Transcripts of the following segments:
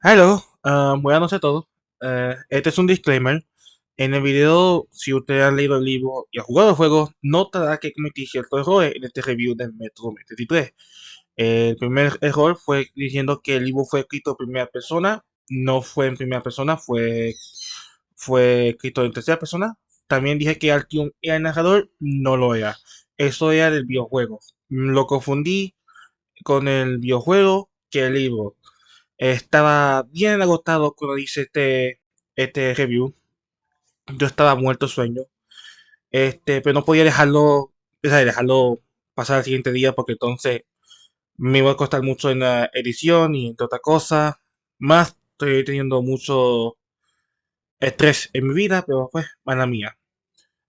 Hello, buenas noches a todos. Este es un disclaimer. En el video, si usted ha leído el libro y ha jugado el juego, notará que cometí ciertos errores en este review del Metro 2033. El primer error fue diciendo que el libro fue escrito en primera persona. No fue en primera persona, fue escrito en tercera persona. También dije que Artyom era el narrador, no lo era. Eso era del videojuego. Lo confundí con el videojuego que el libro. Estaba bien agotado cuando hice este review. Yo estaba muerto de sueño. Pero no podía dejarlo pasar al siguiente día porque entonces me iba a costar mucho en la edición y entre otras cosas. Más estoy teniendo mucho estrés en mi vida, pero pues, mala mía.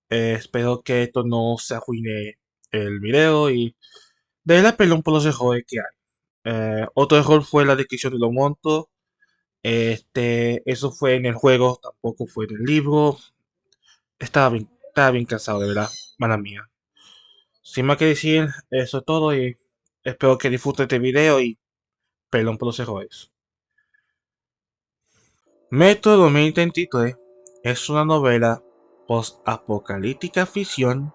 Espero que esto no se arruine el video y de la perdón por los errores que hay. Otro error fue la descripción de los montos. Eso fue en el juego, tampoco fue en el libro. Estaba bien cansado, de verdad, mala mía. Sin más que decir, eso es todo y espero que disfruten este video y perdón por los errores. Metro 2033 es una novela post-apocalíptica ficción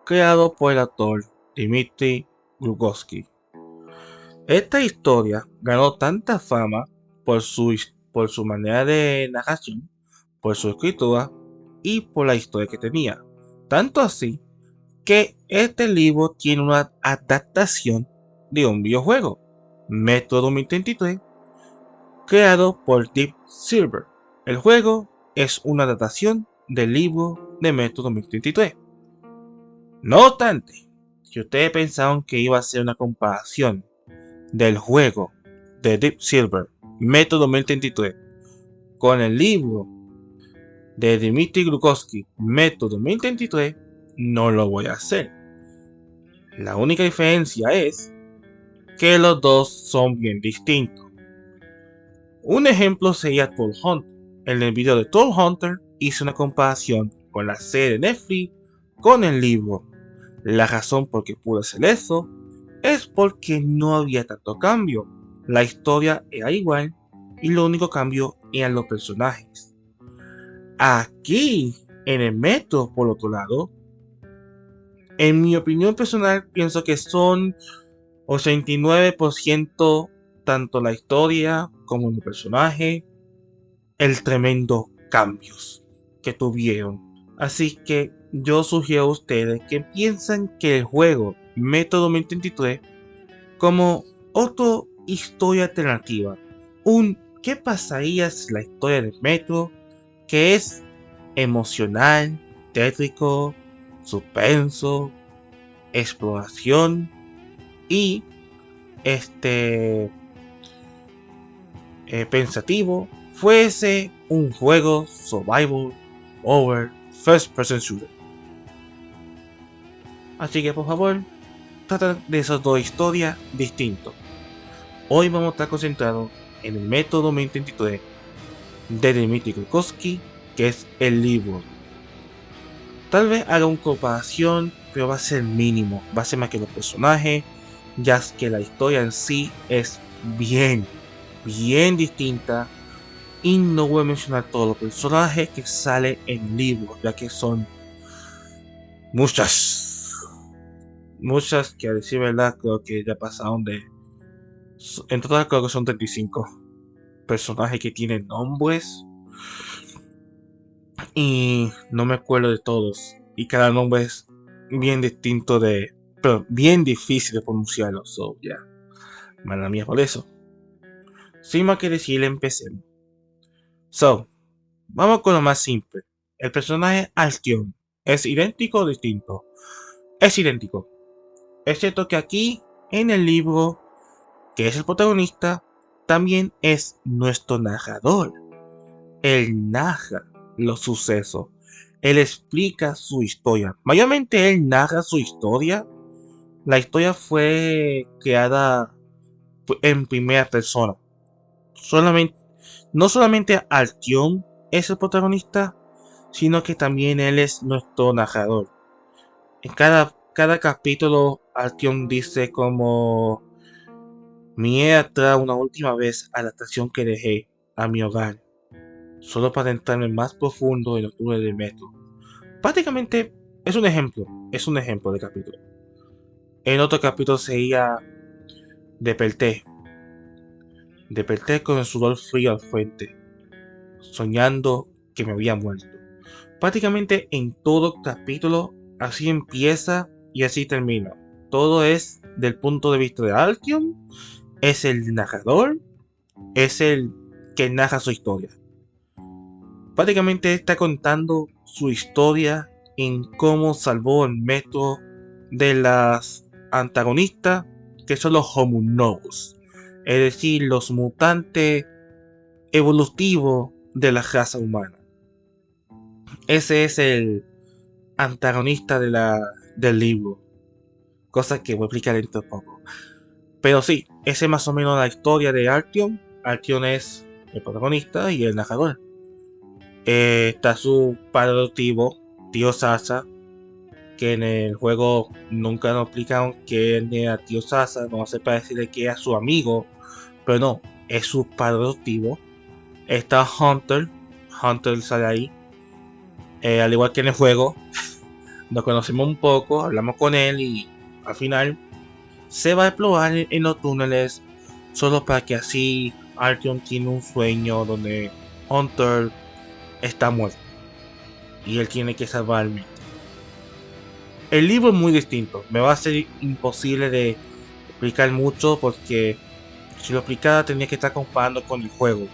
creado por el actor Dmitry Glukowski. Esta historia ganó tanta fama por su manera de narración, por su escritura y por la historia que tenía. Tanto así que este libro tiene una adaptación de un videojuego, Metro 2033, creado por Deep Silver. El juego es una adaptación del libro de Metro 2033. No obstante, si ustedes pensaron que iba a ser una comparación del juego de Deep Silver, Metro 2033, con el libro de Dmitry Glukowski, Metro 2033, no lo voy a hacer. La única diferencia es que los dos son bien distintos. Un ejemplo sería Troll Hunter. En el video de Troll Hunter hice una comparación con la serie de Netflix con el libro. La razón por que pude hacer eso es porque no había tanto cambio. La historia era igual y lo único cambio eran los personajes. Aquí, en el metro, por otro lado, en mi opinión personal, pienso que son 89% tanto la historia como el personaje, el tremendo cambios que tuvieron. Así que yo sugiero a ustedes que piensen que el juego Método 2033 como otra historia alternativa. Un ¿qué pasaría si la historia del metro, que es emocional, tétrico, suspenso, exploración y pensativo, fuese un juego survival over first person shooter? Así que por favor, tratan de esas dos historias distintas. Hoy vamos a estar concentrados en el método 2033 de Dmitry Glukowski, que es el libro. Tal vez haga una comparación, pero va a ser mínimo, va a ser más que los personajes, ya que la historia en sí es bien distinta. Y no voy a mencionar todos los personajes que salen en el libro, ya que son muchas que a decir verdad creo que ya pasaron de... En total creo que son 35 personajes que tienen nombres y no me acuerdo de todos. Y cada nombre es bien distinto pero bien difícil de pronunciarlo. So, ya. Mala mía por eso. Sin más que decir, empecemos. So, vamos con lo más simple. El personaje Altion. ¿Es idéntico o distinto? Es idéntico. Excepto que aquí, en el libro, que es el protagonista, también es nuestro narrador. Él narra los sucesos. Él explica su historia. Mayormente él narra su historia. La historia fue creada en primera persona. Solamente, no solamente Altion es el protagonista, sino que también él es nuestro narrador. En cada capítulo, Altion dice como: miré atrás una última vez a la estación que dejé. a mi hogar, solo para entrarme más profundo en los túneles del metro. Prácticamente es un ejemplo de capítulo. En otro capítulo seguía desperté, desperté con el sudor frío al frente, soñando que me había muerto. Prácticamente en todo capítulo así empieza y así termina. Todo es del punto de vista de Altion, es el narrador, es el que narra su historia. Prácticamente está contando su historia en cómo salvó el metro de las antagonistas, que son los Homunous, es decir, los mutantes evolutivos de la raza humana. Ese es el antagonista del libro, cosa que voy a explicar dentro de poco. Pero sí, esa es más o menos la historia de Artyom. Artyom es el protagonista y el narrador. Está su padre adoptivo, tío Sasa, que en el juego nunca nos explicaron que era tío Sasa, no se para decirle que era su amigo, pero no, es su padre adoptivo. Está Hunter, Hunter sale ahí, al igual que en el juego, nos conocemos un poco, hablamos con él y al final se va a explorar en los túneles solo para que así Artyom tiene un sueño donde Hunter está muerto y él tiene que salvar al mundo. El libro es muy distinto, me va a ser imposible de explicar mucho porque si lo explicara tenía que estar comparando con el juego.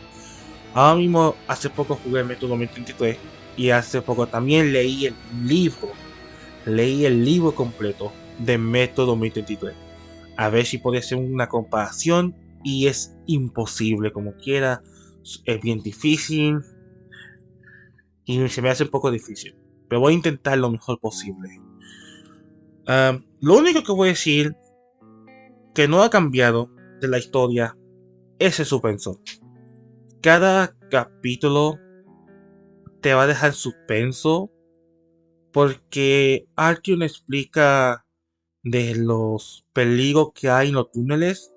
Ahora mismo hace poco jugué el Metro 2033 y hace poco también leí el libro completo de Metro 2033. A ver si podía hacer una comparación y es imposible como quiera, es bien difícil y se me hace un poco difícil, pero voy a intentar lo mejor posible. Lo único que voy a decir que no ha cambiado de la historia es el suspenso. Cada capítulo te va a dejar suspenso porque Artyom explica de los peligros que hay en los túneles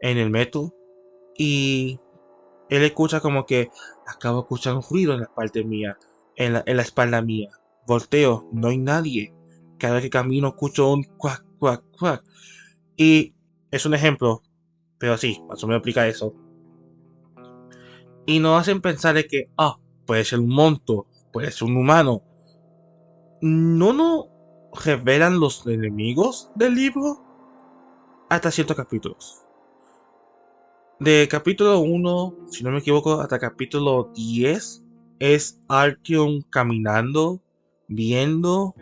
en el metro y él escucha como que acabo de escuchar un ruido en la parte mía, en la espalda mía. Volteo, no hay nadie. Cada vez que camino escucho un cuac, cuac, cuac. Y es un ejemplo, pero sí, más o menos explica eso. Y nos hacen pensar de que, puede ser un monstruo, puede ser un humano. No nos revelan los enemigos del libro hasta ciertos capítulos. De capítulo 1, si no me equivoco, hasta capítulo 10 es Artyom caminando, viendo,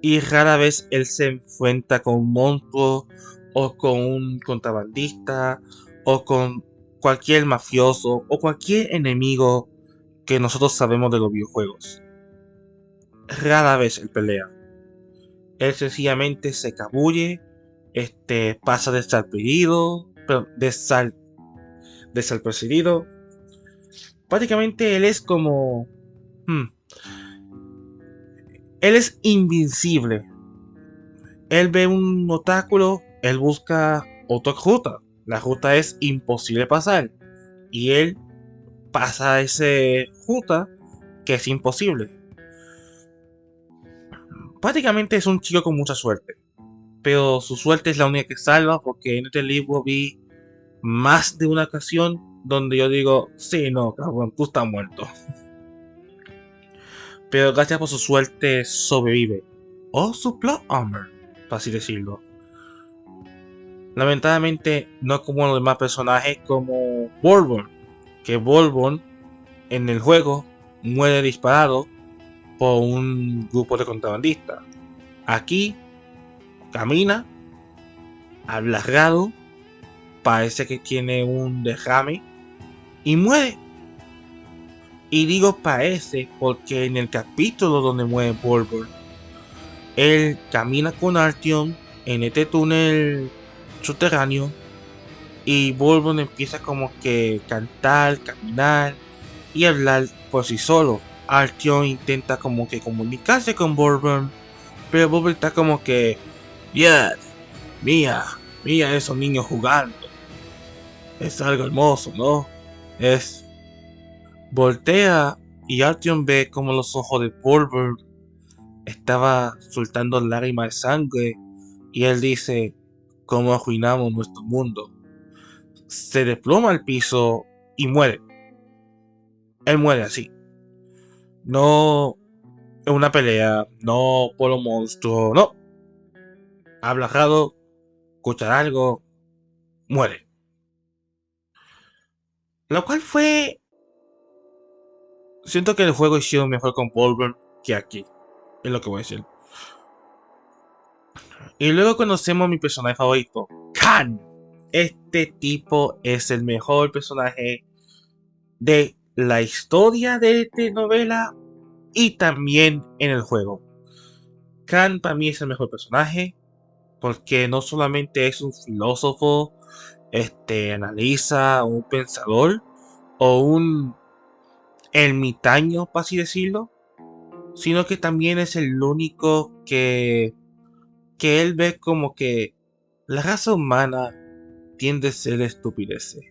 y rara vez él se enfrenta con un monstruo o con un contrabandista o con cualquier mafioso o cualquier enemigo que nosotros sabemos de los videojuegos. Rara vez él pelea. Él sencillamente se cabulle, pasa desapercibido, desapercibido. Prácticamente él es como... Él es invencible. Él ve un obstáculo, él busca otra ruta. La ruta es imposible pasar. Y él pasa esa ruta que es imposible. Prácticamente es un chico con mucha suerte. Pero su suerte es la única que salva porque en este libro vi más de una ocasión donde yo digo, sí, no, cabrón, tú estás muerto. Pero gracias por su suerte sobrevive. O su plot armor, para así decirlo. Lamentablemente no es como los demás personajes como Bourbon. Que Bourbon en el juego muere disparado por un grupo de contrabandistas. Aquí camina, habla raro, parece que tiene un derrame y muere. Y digo parece porque en el capítulo donde muere Bourbon, él camina con Artyom en este túnel subterráneo y Bourbon empieza como que cantar, caminar y hablar por sí solo. Artyom intenta como que comunicarse con Bourbon, pero Bourbon está como que, mira esos niños jugando. Es algo hermoso, ¿no? Es Voltea y Artyom ve como los ojos de Bulber estaba soltando lágrimas de sangre y él dice, ¿cómo arruinamos nuestro mundo? Se desploma al piso y muere. Él muere así. No en una pelea, no por un monstruo, no. Habla raro, escucha algo, muere. Lo cual fue... Siento que el juego hicieron mejor con Bulber que aquí. Es lo que voy a decir. Y luego conocemos a mi personaje favorito, Khan. Este tipo es el mejor personaje de la historia de esta novela y también en el juego. Khan para mí es el mejor personaje porque no solamente es un filósofo, analiza, un pensador o un ermitaño, por así decirlo, sino que también es el único que él ve como que la raza humana tiende a ser estupideces.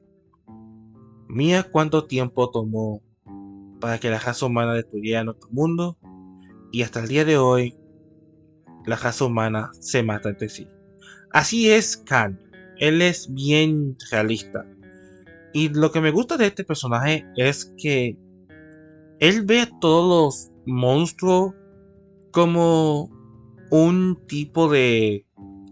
Mira cuánto tiempo tomó para que la raza humana destruyera nuestro mundo y hasta el día de hoy la raza humana se mata entre sí. Así es Khan, él es bien realista. Y lo que me gusta de este personaje es que él ve a todos los monstruos como un tipo de...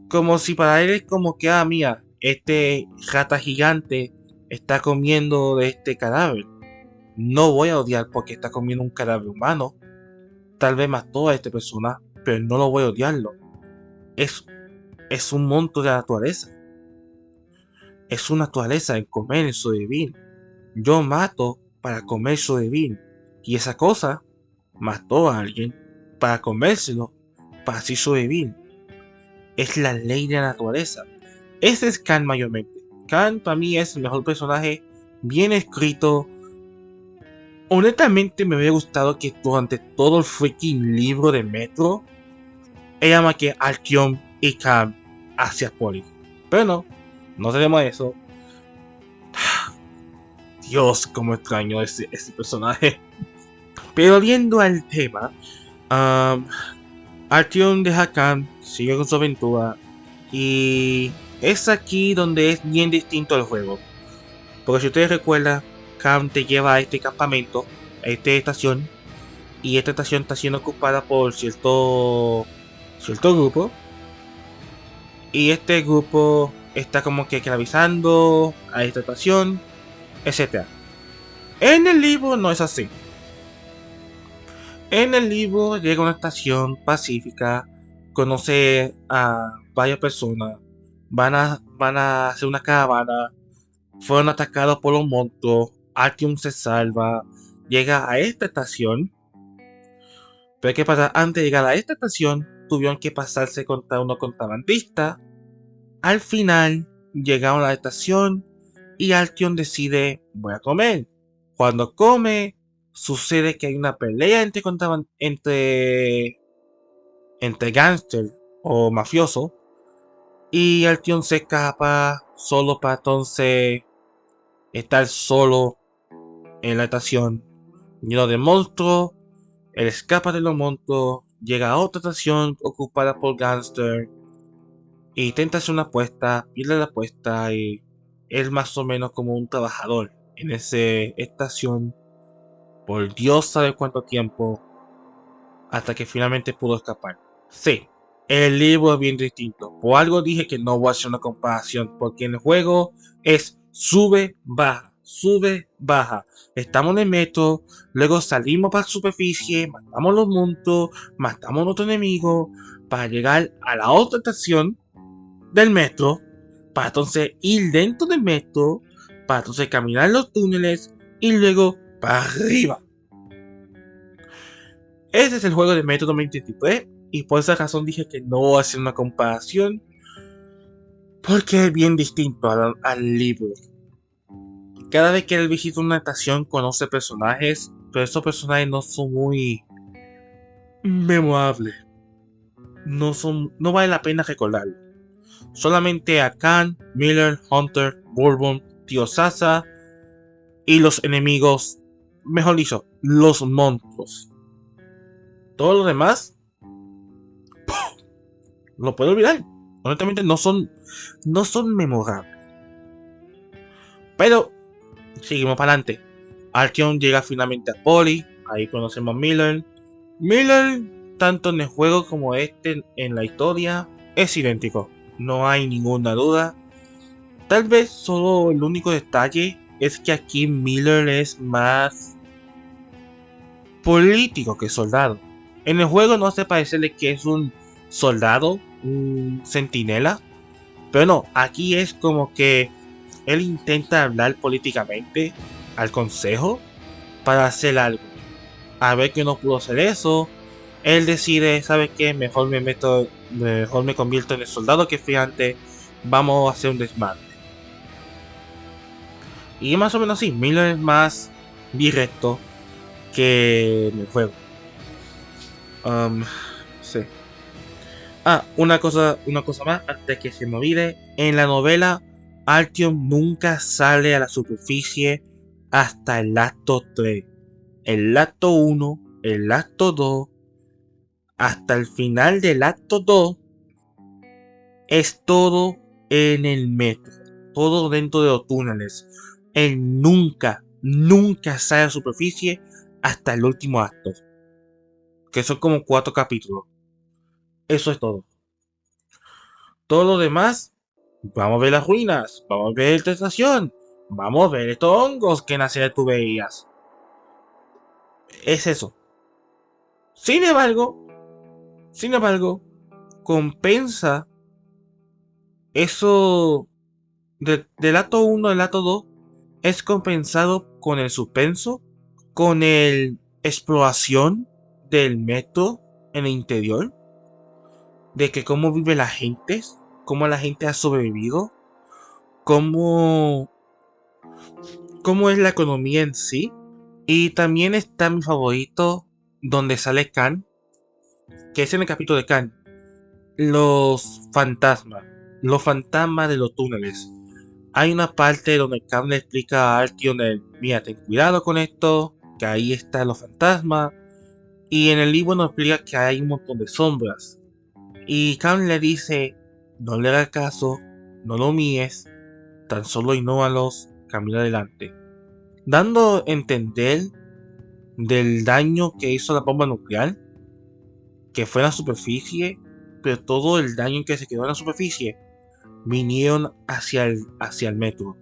Como si para él es como que, mira, este rata gigante está comiendo de este cadáver. No voy a odiar porque está comiendo un cadáver humano. Tal vez mató a esta persona, pero no lo voy a odiarlo. Es un monstruo de la naturaleza. Es su naturaleza el comer el sobrevivir. Yo mato para comer sobrevivir. Y esa cosa mató a alguien para comérselo, para así sobrevivir. Es la ley de la naturaleza. Ese es Khan mayormente. Khan para mí es el mejor personaje, bien escrito. Honestamente me hubiera gustado que durante todo el freaking libro de Metro ella más que Artyom y Khan hacia Poli. Pero no tenemos eso. Dios, cómo extraño ese personaje. Pero viendo al tema, Artyom deja a Khan, sigue con su aventura. Y es aquí donde es bien distinto el juego. Porque si ustedes recuerdan, Khan te lleva a este campamento, a esta estación. Y esta estación está siendo ocupada por cierto grupo. Y este grupo está como que esclavizando a esta estación, etc. En el libro no es así. En el libro llega a una estación pacífica, conoce a varias personas, van a hacer una caravana, fueron atacados por los monstruos, Artyom se salva, llega a esta estación, pero ¿qué pasa? Antes de llegar a esta estación, tuvieron que pasarse contra unos contrabandistas. Al final, llegaron a la estación y Artyom decide, voy a comer. Cuando come, sucede que hay una pelea entre gángster o mafioso y Artyom se escapa solo para entonces estar solo en la estación lleno de monstruos. Él escapa de los monstruos, llega a otra estación ocupada por gángster e intenta hacer una apuesta, pierde la apuesta y es más o menos como un trabajador en esa estación por Dios sabe cuánto tiempo hasta que finalmente pudo escapar. Sí, el libro es bien distinto. Por algo dije que no voy a hacer una comparación porque en el juego es sube, baja, sube, baja. Estamos en el metro, luego salimos para la superficie, matamos los monstruos, matamos a nuestro enemigo para llegar a la otra estación del metro, para entonces ir dentro del metro, para entonces caminar los túneles y luego para arriba. Ese es el juego de Metro 2023 y por esa razón dije que no voy a hacer una comparación porque es bien distinto al libro. Cada vez que él visita una estación conoce personajes, pero esos personajes no son muy memorables. No vale la pena recordarlo. Solamente a Khan, Miller, Hunter, Bourbon, Tío Sasa y los enemigos mejor dicho, los monstruos. Todo lo demás lo puedo olvidar. Honestamente no son memorables. Pero seguimos para adelante. Artyom llega finalmente a Poli. Ahí conocemos a Miller. Miller, tanto en el juego como en la historia, es idéntico. No hay ninguna duda. Tal vez solo el único detalle es que aquí Miller es más político que soldado. En el juego no hace parecerle que es un soldado, un centinela. Pero no, aquí es como que él intenta hablar políticamente al consejo para hacer algo. A ver que no pudo hacer eso, él decide, ¿sabes qué? Mejor me convierto en el soldado que fui antes, vamos a hacer un desmadre. Y más o menos así, Miller es más directo que en el juego. Sí. Una cosa más, antes que se me olvide. En la novela, Artyom nunca sale a la superficie hasta el acto 3. El acto 1, el acto 2, hasta el final del acto 2, es todo en el metro. Todo dentro de los túneles. Él nunca sale a la superficie hasta el último acto. Que son como 4 capítulos. Eso es todo. Todo lo demás, vamos a ver las ruinas, vamos a ver esta estación, vamos a ver estos hongos que en la serie tú veías. Es eso. Sin embargo, compensa eso del acto 1 al acto 2 es compensado con el suspenso, con el exploración del metro en el interior, de que cómo vive la gente, cómo la gente ha sobrevivido, cómo es la economía en sí. Y también está mi favorito, donde sale Khan, que es en el capítulo de Khan. Los fantasmas. Los fantasmas de los túneles. Hay una parte donde Khan le explica a Artyom, mira, ten cuidado con esto, que ahí están los fantasmas. Y en el libro nos explica que hay un montón de sombras. Y Khan le dice, no le hagas caso, no lo míes, tan solo ignóralos, camina adelante. Dando a entender del daño que hizo la bomba nuclear, que fue en la superficie, pero todo el daño que se quedó en la superficie vinieron hacia el metro.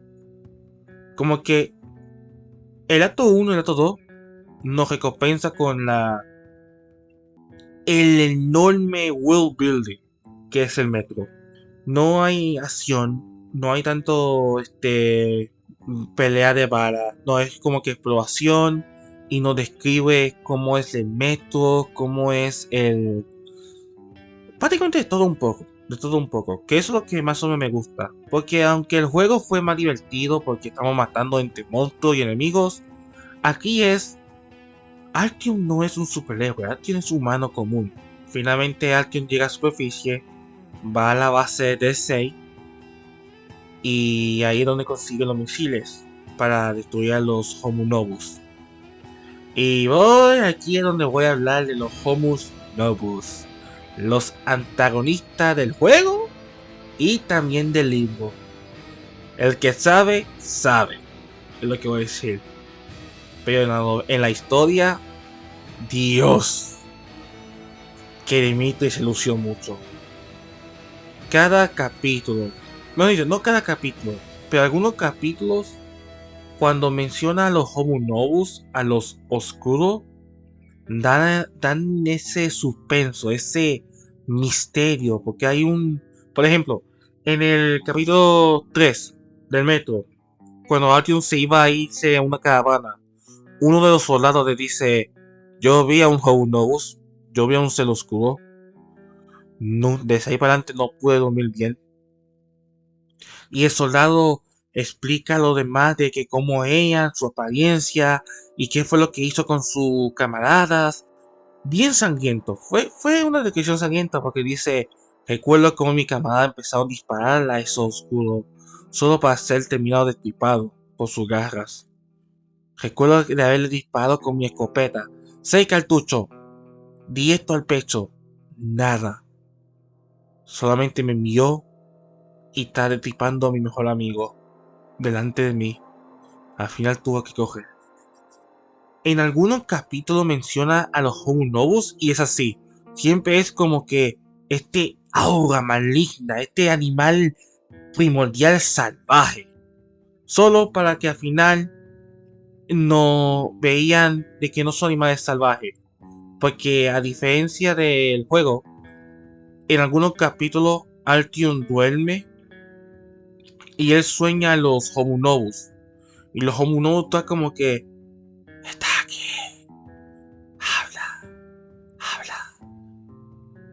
Como que el acto 1 y el acto 2 nos recompensa con el enorme world building que es el metro. No hay acción, no hay tanto pelea de balas, no es como que exploración y nos describe cómo es el metro, cómo es prácticamente de todo un poco, que eso es lo que más o menos me gusta, porque aunque el juego fue más divertido porque estamos matando entre monstruos y enemigos, aquí Artyom no es un superhéroe, Artyom es un humano común. Finalmente Artyom llega a superficie, va a la base de 6 y ahí es donde consigue los misiles para destruir a los Homunobus. Y aquí es donde voy a hablar de los Homus Novus, los antagonistas del juego y también del libro. El que sabe, sabe, es lo que voy a decir. Pero en la historia, Dios, que Dimitri se lució mucho. Cada capítulo, no cada capítulo, pero algunos capítulos, cuando menciona a los Homunobus, a los oscuros, dan ese suspenso, ese misterio, porque hay por ejemplo, en el capítulo 3 del metro, cuando Artyom se iba a irse a una caravana, uno de los soldados le dice, yo vi a un Homunobus, yo vi a un ser oscuro, no, desde ahí para adelante no pude dormir bien. Y el soldado explica lo demás de que cómo ella, su apariencia y qué fue lo que hizo con sus camaradas. Bien sangriento, fue una descripción sangrienta porque dice, recuerdo cómo mi camarada empezó a disparar a eso oscuro, solo para ser terminado destripado por sus garras. Recuerdo de haberle disparado con mi escopeta. 6 cartuchos. Directo al pecho. Nada. Solamente me miró y estaba disparando a mi mejor amigo. Delante de mí. Al final tuvo que coger. En algunos capítulos menciona a los Homo Novus y es así. Siempre es como que este aura maligna, este animal primordial salvaje. Solo para que al final no veían de que no son animales salvajes. Porque a diferencia del juego, en algunos capítulos Artyom duerme y él sueña a los Homo Novus. Y los Homo Novus están como que... Está aquí. Habla. Habla.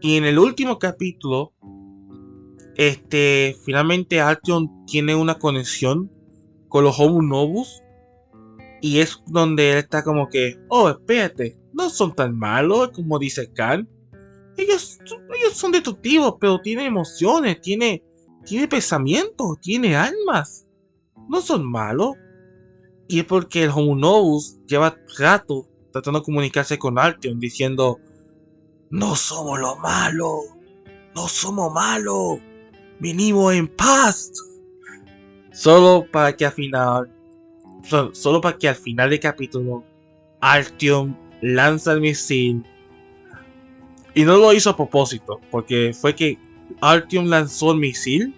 Y en el último capítulo, finalmente Artyom tiene una conexión con los Homo Novus. Y es donde él está como que, oh, espérate, no son tan malos como dice Khan. Ellos son destructivos, pero tienen emociones, tiene pensamientos, tiene almas. No son malos. Y es porque el Homo Novus lleva rato tratando de comunicarse con Artyom diciendo, no somos los malos, no somos malos, venimos en paz. Solo para que al final del capítulo Artyom lanza el misil. Y no lo hizo a propósito, porque fue que Artyom lanzó el misil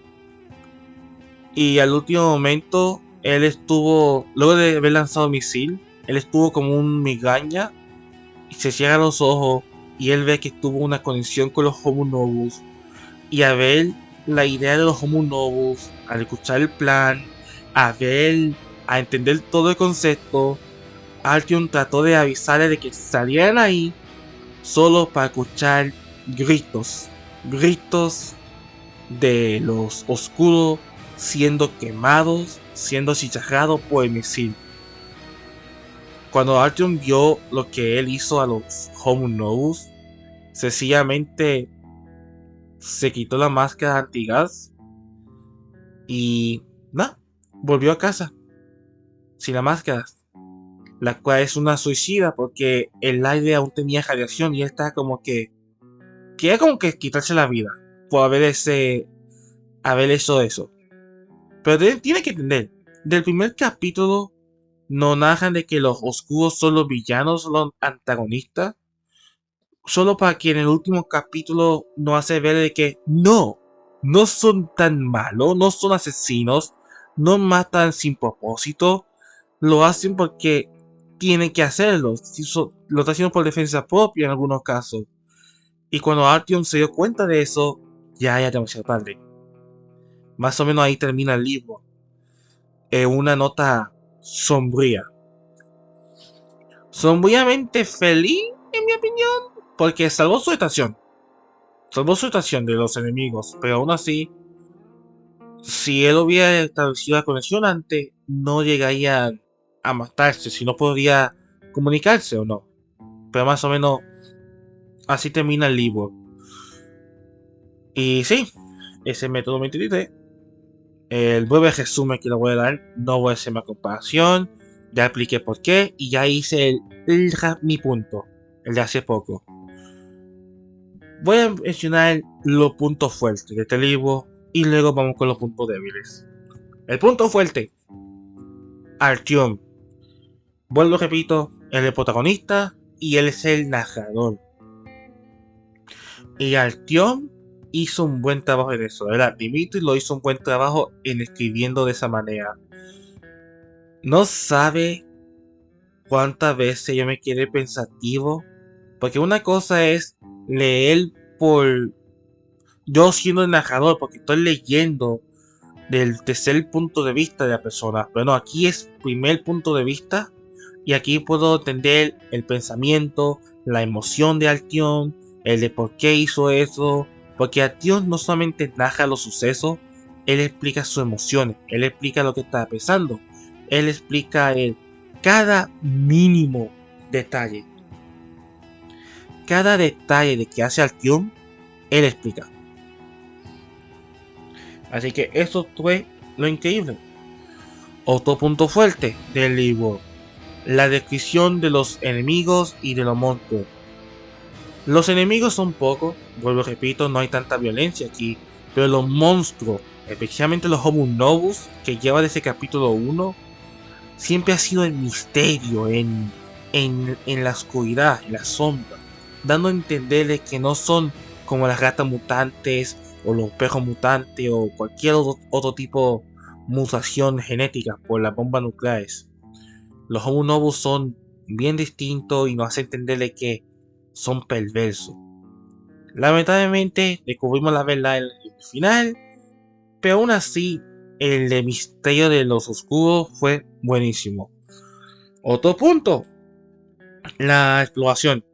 y al último momento él estuvo, luego de haber lanzado el misil, él estuvo como un migaña y se cierra los ojos y él ve que tuvo una conexión con los Homo Novus. Y a ver la idea de los Homo Novus, al escuchar el plan, a entender todo el concepto, Artyom trató de avisarle de que salieran ahí solo para escuchar gritos de los oscuros siendo quemados, siendo chicharrados por el misil. Cuando Artyom vio lo que él hizo a los Homo Novus, sencillamente se quitó la máscara antigas y nada, volvió a casa sin la máscara, la cual es una suicida porque el aire aún tenía radiación y él estaba como que quería como que quitarse la vida por haber hecho eso. Pero tiene que entender, del primer capítulo no narran de que los oscuros son los villanos, son los antagonistas, solo para que en el último capítulo nos hace ver de que no son tan malos, no son asesinos, no matan sin propósito, lo hacen porque tienen que hacerlo, lo está haciendo por defensa propia en algunos casos. Y cuando Artyom se dio cuenta de eso, ya era demasiado tarde. Más o menos ahí termina el libro. Una nota sombría. Sombríamente feliz, en mi opinión, porque salvó su estación. Salvó su estación de los enemigos, pero aún así, si él hubiera establecido la conexión antes, no llegaría a matarse, si no podría comunicarse o no. Pero más o menos así termina el libro. Y sí, ese método 23. El breve resumen que le voy a dar, no voy a hacer más comparación, ya expliqué por qué y ya hice mi punto, el de hace poco. Voy a mencionar los puntos fuertes de este libro y luego vamos con los puntos débiles. El punto fuerte, Artyom. Vuelvo, repito, él es el protagonista y él es el narrador. Y Artyom hizo un buen trabajo en eso, ¿verdad? Dimitri lo hizo un buen trabajo en escribiendo de esa manera. No sabe cuántas veces yo me quedé pensativo, porque una cosa es leer por yo siendo el narrador, porque estoy leyendo del tercer punto de vista de la persona, pero no, aquí es primer punto de vista y aquí puedo entender el pensamiento, la emoción de Artyom, el de por qué hizo eso, porque Artyom no solamente narra los sucesos, él explica sus emociones, él explica lo que está pensando, él explica cada mínimo detalle, cada detalle de que hace Artyom, él explica. Así que eso fue lo increíble. Otro punto fuerte del libro, La descripción de los enemigos y de los monstruos. Los enemigos son pocos, vuelvo repito, no hay tanta violencia aquí, pero los monstruos, especialmente los Homus Novus, que lleva desde capítulo 1, siempre ha sido el misterio en la oscuridad, en la sombra, dando a entenderle que no son como las ratas mutantes o los perros mutantes o cualquier otro tipo de mutación genética por las bombas nucleares. Los Homo Novus son bien distintos y nos hace entenderle que son perversos. Lamentablemente descubrimos la verdad en el final, pero aún así el de misterio de los oscuros fue buenísimo. Otro punto, la exploración,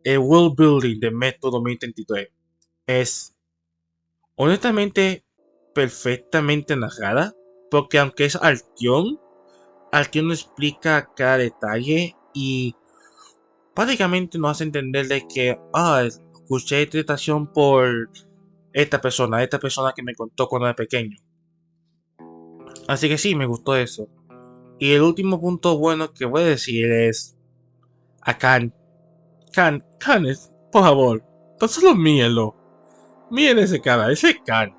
el world building de Metro 2033 es honestamente perfectamente narrada, porque aunque es Artyom no explica cada detalle y prácticamente nos hace entender de que escuché tentación por esta persona que me contó cuando era pequeño. Así que sí, me gustó eso. Y el último punto bueno que voy a decir es a Khan. Khan es, por favor, tan solo mírenlo. Miren ese cara, ese Khan.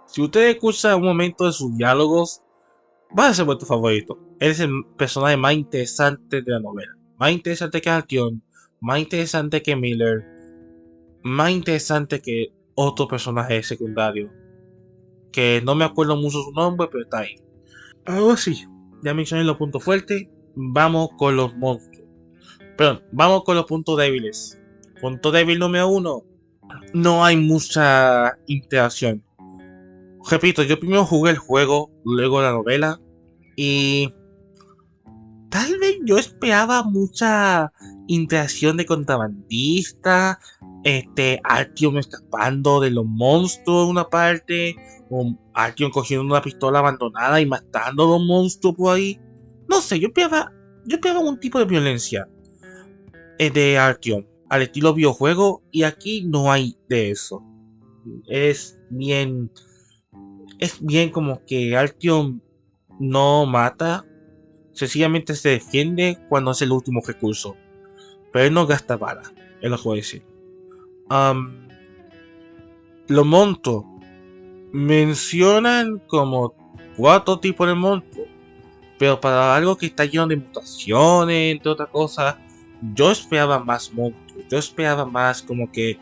Si usted escucha un momento de sus diálogos, va a ser vuestro favorito. Él es el personaje más interesante de la novela. Más interesante que Altion, más interesante que Miller, más interesante que otro personaje secundario. Que no me acuerdo mucho su nombre, pero está ahí. Ahora sí, ya mencioné los puntos fuertes. Vamos con los monstruos. Perdón, vamos con los puntos débiles. Punto débil número 1. No hay mucha interacción. Repito, yo primero jugué el juego, luego la novela. Y tal vez yo esperaba mucha interacción de contrabandista, Artyom escapando de los monstruos en una parte, o Artyom cogiendo una pistola abandonada y matando a los monstruos por ahí. No sé, yo esperaba un tipo de violencia de Artyom, al estilo videojuego, y aquí no hay de eso. Es bien, es bien como que Artyom no mata. Sencillamente se defiende cuando es el último recurso. Pero él no gasta bala. Es lo que voy a decir. Los monstruos. Mencionan como 4 tipos de monstruos. Pero para algo que está lleno de mutaciones, entre otras cosas, yo esperaba más monstruos. Yo esperaba más como que,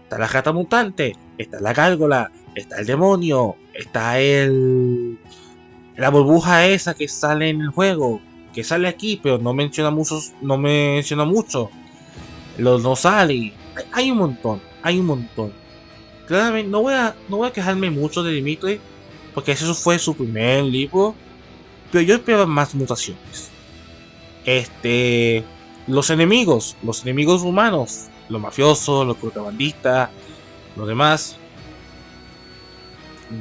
está la rata mutante, está la gárgola, está el demonio, está la burbuja esa que sale en el juego, que sale aquí, pero no menciona mucho. No sale. Hay un montón. Claramente, no voy a quejarme mucho de Dimitri, porque ese fue su primer libro, pero yo esperaba más mutaciones. Los enemigos humanos, los mafiosos, los contrabandistas, los demás,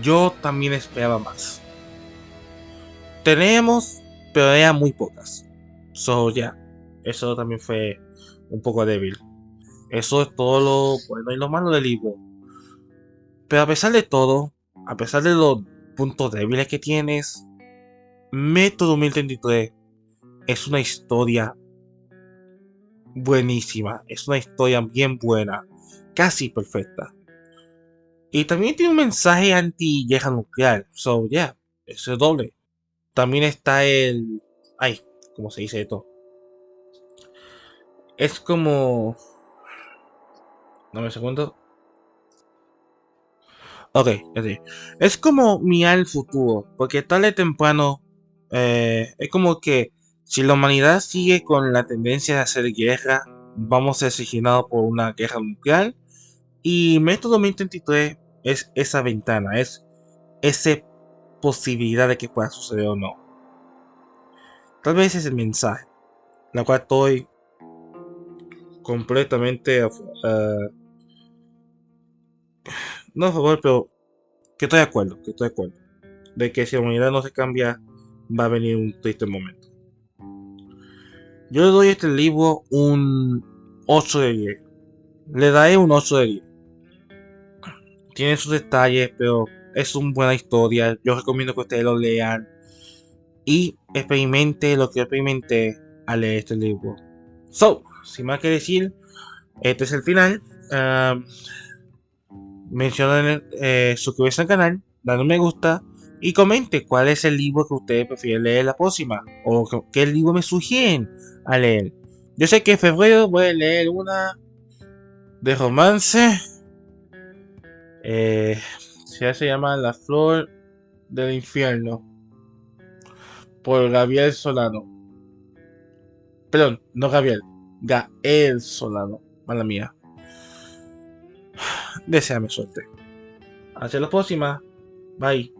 yo también esperaba más. Tenemos, pero eran muy pocas. Eso también fue un poco débil. Eso es todo lo bueno y lo malo del libro. Pero a pesar de todo, a pesar de los puntos débiles que tienes, Metro 2033 es una historia buenísima. Es una historia bien buena, casi perfecta. Y también tiene un mensaje anti-guerra nuclear. Eso es doble. También está el... Ay, ¿cómo se dice esto? Es como... Dame un segundo. Ok, así. Es como mirar el futuro, porque tarde o temprano es como que si la humanidad sigue con la tendencia de hacer guerra, vamos a ser asesinados por una guerra nuclear. Y Método 2033 es esa ventana, es esa posibilidad de que pueda suceder o no. Tal vez es el mensaje, la cual estoy completamente no a favor, pero que estoy de acuerdo, de que si la humanidad no se cambia, va a venir un triste momento. Yo le doy a este libro un 8 de 10. Le daré un 8 de 10. Tiene sus detalles, pero es una buena historia. Yo recomiendo que ustedes lo lean. y experimente lo que experimenté al leer este libro. So, sin más que decir, este es el final. Mencionen, suscribirse al canal, darle un me gusta y comente cuál es el libro que ustedes prefieren leer la próxima o qué libro me sugieren a leer. Yo sé que en febrero voy a leer una de romance. Se llama La Flor del Infierno por Gabriel Solano. Perdón, no Gabriel, Gael Solano. Mala mía. Deseame suerte. Hasta la próxima. Bye.